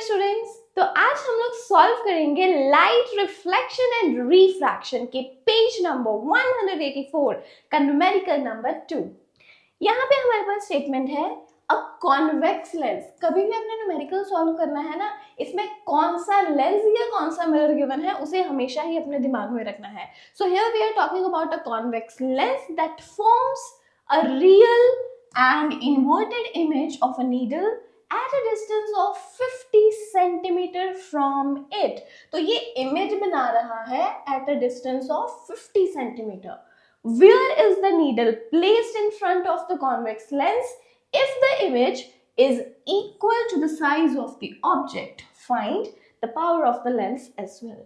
Students, तो आज हम लोग सॉल्व करेंगे लाइट रिफ्लेक्शन एंड रिफ्रैक्शन के पेज नंबर 184 का न्यूमेरिकल नंबर 2। यहाँ पे हमारे पास स्टेटमेंट है अ कॉन्वेक्स लेंस। कभी भी अपने न्यूमेरिकल सॉल्व करना है ना, इसमें कौन सा लेंस या कौन सा मिरर गिवन है उसे हमेशा ही अपने दिमाग में रखना है। So here we are talking about a convex lens that forms a real and inverted image of a needle at a distance of 50 centimeter from it। तो ये इमेज बना रहा है at a distance of 50 centimeter। Where is the needle placed in front of the convex lens if the image is equal to the size of the object? Find the power of the lens as well।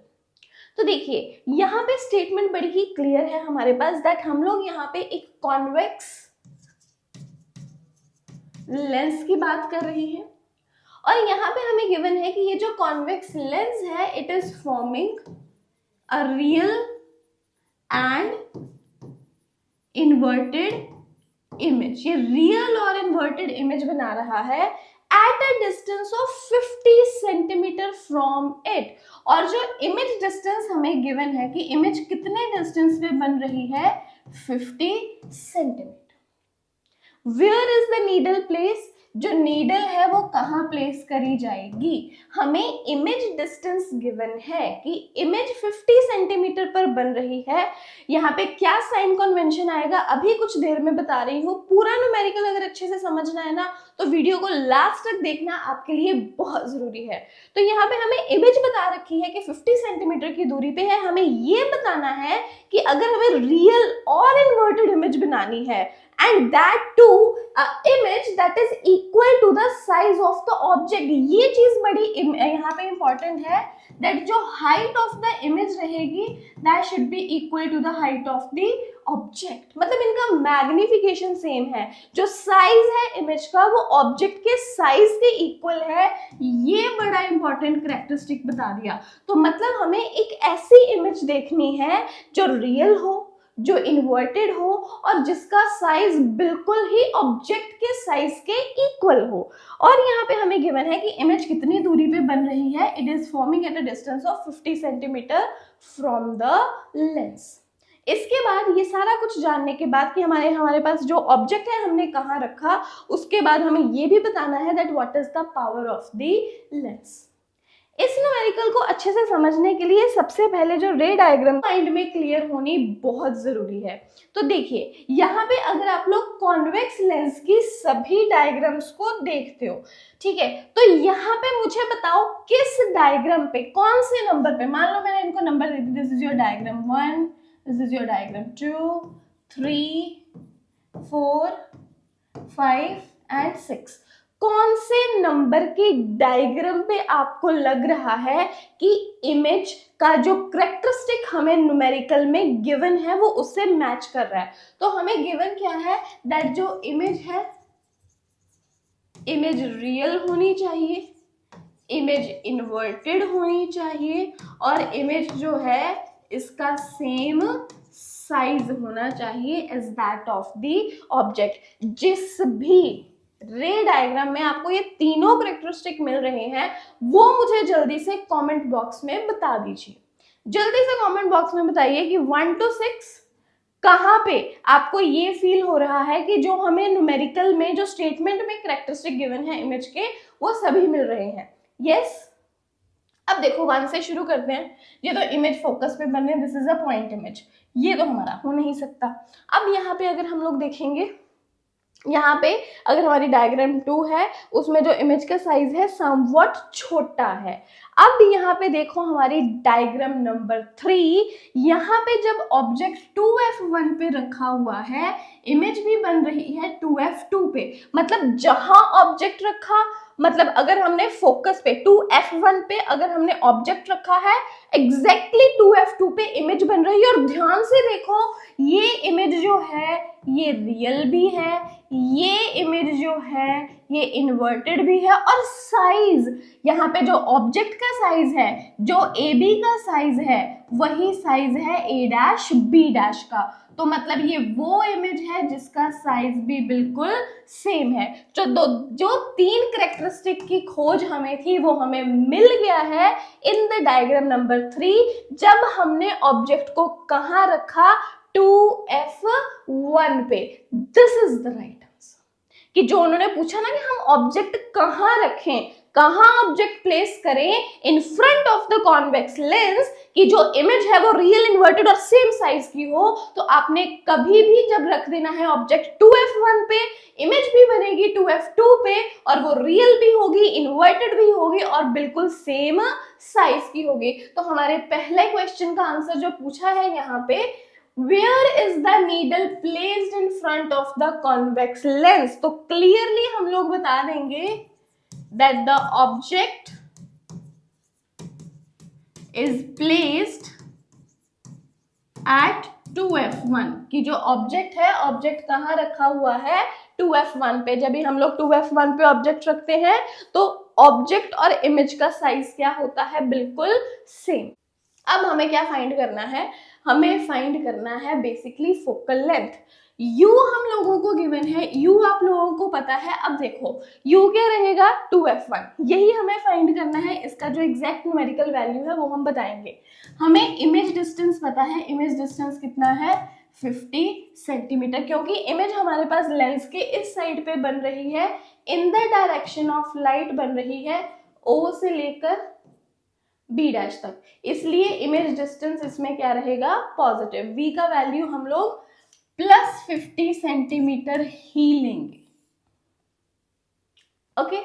तो देखिए यहाँ पे statement बड़ी ही clear है हमारे पास that हम लोग यहाँ पे एक कॉन्वेक्स लेंस की बात कर रहे हैं और यहाँ पे हमें गिवन है कि ये जो कॉन्वेक्स लेंस है it is forming a real and inverted image. ये रियल और इन्वर्टेड इमेज बना रहा है at a distance of 50 centimetre from it. और जो इमेज डिस्टेंस हमें गिवन है कि इमेज कितने डिस्टेंस पे बन रही है 50 centimetre. Where is the needle place? जो नीडल है वो कहाँ प्लेस करी जाएगी? हमें इमेज डिस्टेंस गिवन है कि इमेज 50 सेंटीमीटर पर बन रही है। यहाँ पे क्या साइन कन्वेंशन आएगा अभी कुछ देर में बता रही हूँ। पूरा न्यूमेरिकल अगर अच्छे से समझना है ना तो वीडियो को लास्ट तक देखना आपके लिए बहुत जरूरी है। तो यहाँ पे हमें इमेज बता रखी है कि 50 सेंटीमीटर की दूरी पे है। हमें ये बताना है कि अगर हमें रियल और इन्वर्टेड इमेज बनानी है and that too image that is equal to the size of the object। ये चीज बड़ी यहाँ पे important है that जो height of the image रहेगी that should be equal to the height of the object। मतलब इनका मैग्निफिकेशन सेम है। जो साइज है इमेज का वो ऑब्जेक्ट के साइज के इक्वल है। ये बड़ा इंपॉर्टेंट कैरेक्टरिस्टिक बता दिया। तो मतलब हमें एक ऐसी इमेज देखनी है जो रियल हो, जो इन्वर्टेड हो और जिसका साइज बिल्कुल ही ऑब्जेक्ट के साइज के इक्वल हो। और यहाँ पे हमें गिवन है कि इमेज कितनी दूरी पे बन रही है। It is forming at a distance of 50 centimetre from the lens. इसके बाद ये सारा कुछ जानने के बाद कि हमारे पास जो ऑब्जेक्ट है हमने कहाँ रखा, उसके बाद हमें ये भी बताना है that what is the power of the lens. इस न्यूमेरिकल को अच्छे से समझने के लिए सबसे पहले जो रे डायग्राम माइंड में क्लियर होनी बहुत जरूरी है। तो देखिए यहाँ पे अगर आप लोग कॉन्वेक्स लेंस की सभी डायग्राम्स को देखते हो, ठीक है, तो यहाँ पे मुझे बताओ किस डायग्राम पे कौन से नंबर पे, मान लो मैंने इनको number they the, this is your diagram 1, this is your diagram 2, 3, 4, 5 and 6। कौन से नंबर के डायग्राम पे आपको लग रहा है कि इमेज का जो कैरेक्टरिस्टिक हमें न्यूमेरिकल में गिवन है वो उससे मैच कर रहा है? तो हमें गिवन क्या है दैट जो इमेज है इमेज रियल होनी चाहिए, इमेज इन्वर्टेड होनी चाहिए और इमेज जो है इसका सेम साइज होना चाहिए as that of the object. जिस भी रे डायग्राम में आपको ये तीनों कैरेक्टरिस्टिक मिल रहे हैं वो मुझे जल्दी से कमेंट बॉक्स में बता दीजिए। जल्दी से कमेंट बॉक्स में बताइए कि 1 to 6 कहाँ पे आपको ये फील हो रहा है कि जो हमें न्यूमेरिकल में जो स्टेटमेंट में कैरेक्टरिस्टिक गिवन है इमेज के वो सभी मिल रहे हैं। यस अब देखो 1 से शुरू करते हैं। ये तो इमेज फोकस पे बने, this is a point image, ये तो हमारा हो नहीं सकता। अब यहाँ पे अगर हम लोग देखेंगे, यहाँ पे अगर हमारी डायग्राम 2 है उसमें जो इमेज का साइज है समवट छोटा है। अब यहाँ पे देखो हमारी डायग्राम नंबर 3, यहाँ पे जब ऑब्जेक्ट 2f1 पे रखा हुआ है इमेज भी बन रही है 2f2 पे। मतलब जहां ऑब्जेक्ट रखा, मतलब अगर हमने फोकस पे 2f1 पे अगर हमने ऑब्जेक्ट रखा है एग्जैक्टली 2f2 पे इमेज बन रही है। और ध्यान से देखो ये इमेज जो है ये रियल भी है, ये इमेज जो है ये इन्वर्टेड भी है, और साइज यहाँ पे जो ऑब्जेक्ट का साइज है, जो ए बी का साइज है, वही साइज है ए डैश बी डैश का। तो मतलब ये वो इमेज है जिसका साइज भी बिल्कुल सेम है। जो तीन कैरेक्टरिस्टिक की खोज हमें थी वो हमें मिल गया है इन द डायग्राम नंबर 3, जब हमने ऑब्जेक्ट को कहाँ रखा, 2F1 पे। This is the right answer. कि जो उन्होंने पूछा ना कि हम ऑब्जेक्ट कहाँ रखें, कहाँ ऑब्जेक्ट प्लेस करें in front of the convex lens, कि जो इमेज है वो रियल इन्वर्टेड और सेम साइज की हो, तो आपने कभी भी जब रख देना है ऑब्जेक्ट 2F1 पे, इमेज भी बनेगी 2F2 पे, और वो रियल भी होगी, इन्वर्टेड भी होगी, और बिल्कुल सेम साइज की होगी। तो हमारे पहले क्वेश्चन का आंसर जो पूछा है यहाँ पे, Where is the needle placed in front of the convex lens? तो क्लियरली हम लोग बता देंगे that the object is placed at 2F1, कि जो ऑब्जेक्ट है, ऑब्जेक्ट कहाँ रखा हुआ है, 2F1 पे। जब भी हम लोग 2F1 पे ऑब्जेक्ट रखते हैं तो ऑब्जेक्ट और इमेज का साइज क्या होता है, बिल्कुल सेम। अब हमें क्या फाइंड करना है, हमें फाइंड करना है बेसिकली फोकल लेंथ। U हम लोगों को गिवन है, U आप लोगों को पता है। अब देखो U क्या रहेगा, 2F1, यही हमें फाइंड करना है। इसका जो एग्जैक्ट न्यूमेरिकल वैल्यू है वो हम बताएंगे। हमें इमेज डिस्टेंस पता है, इमेज डिस्टेंस कितना है, 50 सेंटीमीटर, क्योंकि इमेज हमारे पास लेंस के इस साइड पे बन रही है, in the direction of light बन रही है, O से लेकर बी डैश तक, इसलिए इमेज डिस्टेंस इसमें क्या रहेगा, पॉजिटिव। V का वैल्यू हम लोग +50 सेंटीमीटर ही लेंगे। ओके,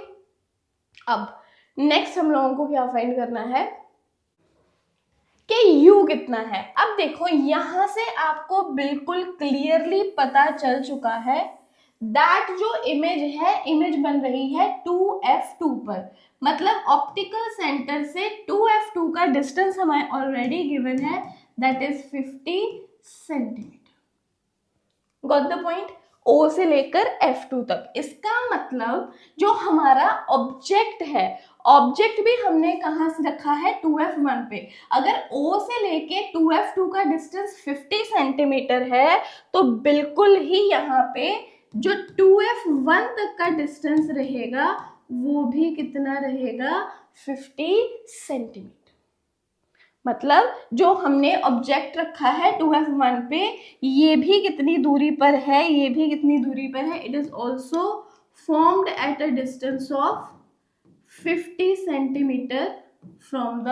अब नेक्स्ट हम लोगों को क्या फाइंड करना है कि U कितना है। अब देखो यहां से आपको बिल्कुल क्लियरली पता चल चुका है दैट जो इमेज है, इमेज बन रही है 2F2 पर, मतलब ऑप्टिकल सेंटर से 2F2 का डिस्टेंस हमें ऑलरेडी गिवन है, that is 50 centimetre. Got the point, O से लेकर F2 तक। इसका मतलब जो हमारा ऑब्जेक्ट है, ऑब्जेक्ट भी हमने कहाँ से रखा है, 2F1 पे। अगर O से लेके 2F2 का डिस्टेंस 50 सेंटीमीटर है, तो बिल्कुल ही यहाँ पे जो 2F1 तक का डिस्टेंस रहेगा वो भी कितना रहेगा, 50 सेंटीमीटर। मतलब जो हमने ऑब्जेक्ट रखा है 2F1 पे, ये भी कितनी दूरी पर है, ये भी कितनी दूरी पर है, it is also formed at a distance of 50 centimetre from the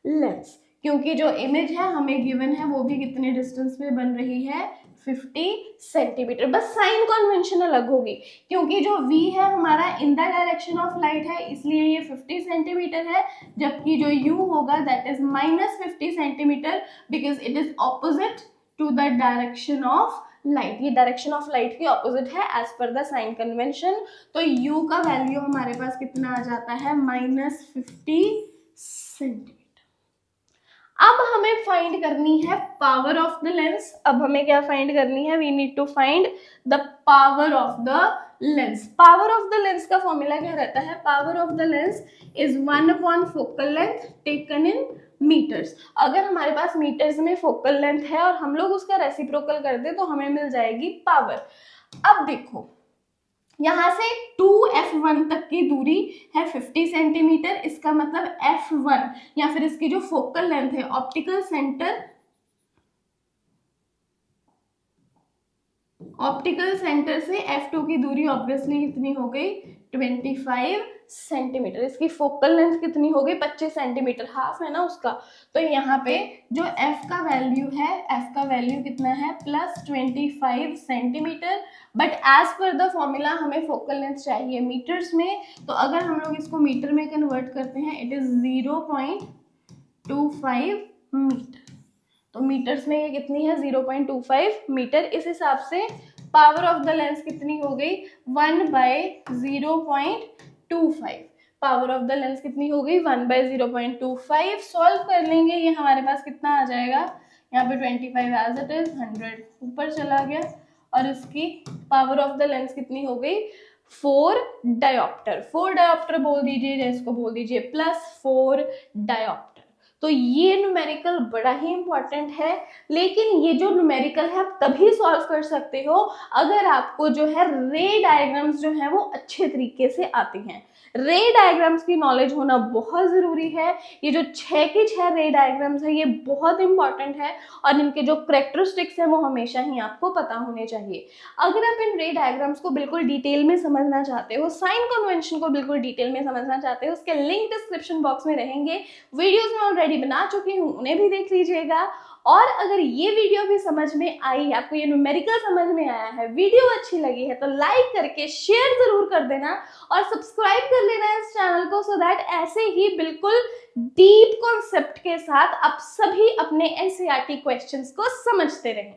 lens, क्योंकि जो इमेज है हमें गिवन है वो भी कितने डिस्टेंस पे बन रही है, 50 सेंटीमीटर। बस साइन कन्वेंशन अलग होगी, क्योंकि जो V है हमारा in the direction of light है, इसलिए ये 50 सेंटीमीटर है, जबकि जो U होगा that is -50 centimetre, because it is opposite to the direction of light. ये डायरेक्शन ऑफ लाइट की ऑपोजिट है as per the sign convention. तो U का वैल्यू हमारे पास कितना आ जाता है, -50 सेंटीमीटर। अब हमें फाइंड करनी है पावर ऑफ द लेंस। अब हमें क्या फाइंड करनी है, we need to find the power of the lens. Power of the lens का फॉर्मूला क्या रहता है, power of the lens is 1 focal length taken in metres. अगर हमारे पास मीटर्स में फोकल लेंथ है और हम लोग उसका रेसिप्रोकल कर दे तो हमें मिल जाएगी पावर। अब देखो यहां से 2F1 तक की दूरी है 50 सेंटीमीटर, इसका मतलब F1 या फिर इसकी जो फोकल लेंथ है, ऑप्टिकल सेंटर से F2 की दूरी ऑब्वियसली कितनी हो गई, 25 सेंटीमीटर। इसकी फोकल लेंथ कितनी हो गई, 25 सेंटीमीटर, हाफ है ना उसका। तो यहाँ पे जो F का वैल्यू है, F का वैल्यू कितना है, +25 centimetre. But as per the formula हमें फोकल लेंथ चाहिए मीटर्स में, तो अगर हम लोग इसको मीटर में कन्वर्ट करते हैं, इट इज 0.25 मीटर। तो मीटर्स में ये कितनी है, 0.25 मीटर। इस हिसाब से पावर ऑफ द लेंस कितनी हो गई, 1/0.25। पावर ऑफ द लेंस कितनी हो गई, 1/0.25। सॉल्व कर लेंगे, ये हमारे पास कितना आ जाएगा, यहाँ पे 25 एज इट इज 100 ऊपर चला गया, और इसकी पावर ऑफ द लेंस कितनी हो गई, 4 डायोप्टर, 4 डायोप्टर बोल दीजिए या इसको बोल दीजिए +4 डायोप्टर। तो ये न्यूमेरिकल बड़ा ही इंपॉर्टेंट है, लेकिन ये जो न्यूमेरिकल है आप तभी सॉल्व कर सकते हो अगर आपको जो है रे डायग्राम्स जो है वो अच्छे तरीके से आती हैं। रे डायग्राम्स की नॉलेज होना बहुत ज़रूरी है। ये जो 6 के 6 रे डायग्राम्स है ये बहुत इंपॉर्टेंट है और इनके जो करेक्टरिस्टिक्स हैं वो हमेशा ही आपको पता होने चाहिए। अगर आप इन रे डायग्राम्स को बिल्कुल डिटेल में समझना चाहते हो, साइन कन्वेंशन को बिल्कुल डिटेल में समझना चाहते हो, उसके लिंक डिस्क्रिप्शन बॉक्स में रहेंगे। वीडियोस में ऑलरेडी बना चुकी हूँ, उन्हें भी देख लीजिएगा। और अगर ये वीडियो भी समझ में आई, आपको ये न्यूमेरिकल समझ में आया है, वीडियो अच्छी लगी है, तो लाइक करके शेयर जरूर कर देना और सब्सक्राइब कर लेना इस चैनल को, सो दैट ऐसे ही बिल्कुल डीप कॉन्सेप्ट के साथ आप सभी अपने एनसीईआरटी क्वेश्चंस को समझते रहें।